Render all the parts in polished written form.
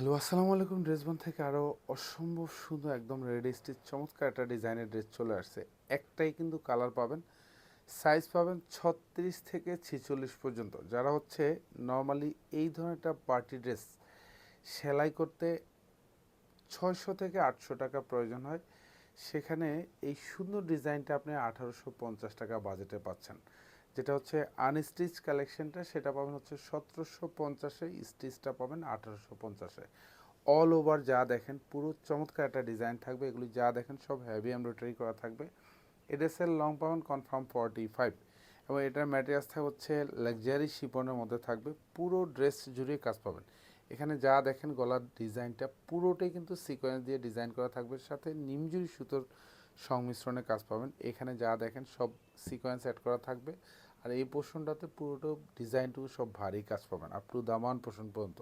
Hello, আসসালামু আলাইকুম। ড্রেসবন থেকে আরও অসম্ভব সুন্দর একদম রেডি স্টিচ চমৎকার একটা ডিজাইনের ড্রেস চলে আসছে। একটাই কিন্তু কালার পাবেন, সাইজ পাবেন 36 থেকে 46 পর্যন্ত। যারা হচ্ছে নর্মালি এই ধরনের একটা পার্টি ড্রেস সেলাই করতে 600 থেকে 800 টাকা প্রয়োজন হয়, সেখানে এই সুন্দর ডিজাইনটা আপনি 1850 টাকা বাজেটে পাচ্ছেন। যেটা হচ্ছে আনস্টিচ কালেকশনটা সেটা পাবেন হচ্ছে 1750-এ, স্টিচটা পাবেন 1850-এ। অল ওভার যা দেখেন পুরো চমৎকার একটা ডিজাইন থাকবে। এগুলি যা দেখেন সব হেভি এমব্রয়ডারি করা থাকবে। এড্রেসের লং পাবেন কনফার্ম 45, এবং এটার ম্যাটেরিয়ালসটা হচ্ছে লাক্সারি শিপনের মধ্যে থাকবে। পুরো ড্রেস জুড়ে কাজ পাবেন। এখানে যা দেখেন গলার ডিজাইনটা পুরোটাই কিন্তু সিকোয়েন্স দিয়ে ডিজাইন করা থাকবে, সাথে নিমজুরি সুতোর সংমিশ্রণে কাজ পাবেন। এখানে যা দেখেন সব সিকোয়েন্স অ্যাড করা থাকবে। আর এই পোর্শনটাতে পুরোটা ডিজাইনটুকু সব ভারী কাজ পাবেন আপ টু দামান পোর্শন পর্যন্ত।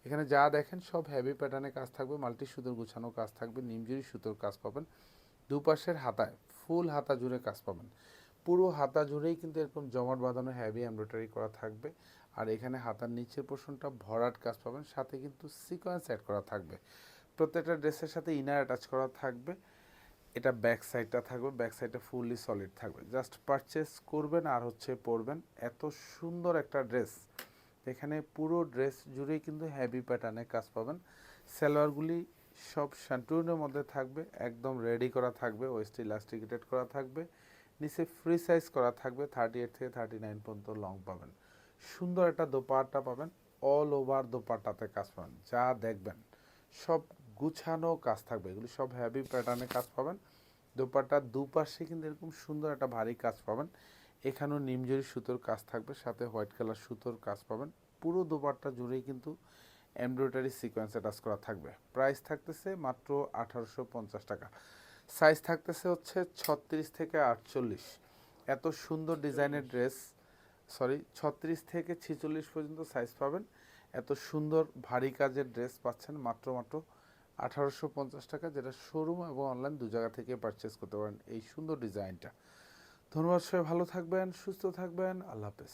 এখানে যা দেখেন সব হেভি প্যাটার্নে কাজ থাকবে, মাল্টি সুতোর গুছানো কাজ থাকবে, নিমজুরি সুতোর কাজ পাবেন। দুপাশের হাতায় ফুল হাতা জুড়ে কাজ পাবেন। পুরো হাতা জুড়েই কিন্তু এরকম জমাট বাঁধানো হেভি এমব্রয়ডারি করা থাকবে। আর এখানে হাতার নিচের পোর্শনটা ভরাট কাজ পাবেন, সাথে কিন্তু সিকোয়েন্স অ্যাড করা থাকবে। প্রত্যেকটা ড্রেসের সাথে ইনার অ্যাটাচ করা থাকবে। এটা ব্যাক সাইডটা থাকবে, ব্যাক সাইডটা ফুললি সলিড থাকবে। জাস্ট পারচেস করবেন আর হচ্ছে পরবেন। এত সুন্দর একটা ড্রেস, এখানে পুরো ড্রেস জুড়েই কিন্তু হেভি প্যাটার্নে কাজ পাবেন। সালোয়ারগুলি সব শান্টুনের মধ্যে থাকবে, একদম রেডি করা থাকবে, ওয়েস্ট ইলাস্টিকেটেড করা থাকবে, নিচে ফ্রি সাইজ করা থাকবে। 38 থেকে 39 পর্যন্ত লং পাবেন। সুন্দর একটা দোপাট্টা পাবেন, অল ওভার দোপাট্টাতে কাজ পাবেন। যা দেখবেন সব গুছানো কাজ থাকবে, এগুলি সব হেভি প্যাটার্নে কাজ পাবেন। দোপাট্টার দুপাশে কিন্তু এরকম সুন্দর একটা ভারী কাজ পাবেন। এখানেও নিমজরি সুতোর কাজ থাকবে, সাথে হোয়াইট কালার সুতোর কাজ পাবেন। পুরো দোপাট্টা জুড়েই কিন্তু এমব্রয়ডারি সিকোয়েন্স অ্যাটাচ করা থাকবে। প্রাইস থাকতেছে মাত্র 1850 টাকা। সাইজ থাকতেছে হচ্ছে 36 থেকে 48। এত সুন্দর ডিজাইনের ড্রেস, সরি 36 থেকে 46 পর্যন্ত সাইজ পাবেন। এত সুন্দর ভারী কাজের ড্রেস পাচ্ছেন মাত্র 1850 টাকা, যেটা শোরুম এবং অনলাইন দু জায়গা থেকে পারচেস করতে পারেন এই সুন্দর ডিজাইনটা। ধন্যবাদ, সবাই ভালো থাকবেন, সুস্থ থাকবেন, আল্লাহ হাফেজ।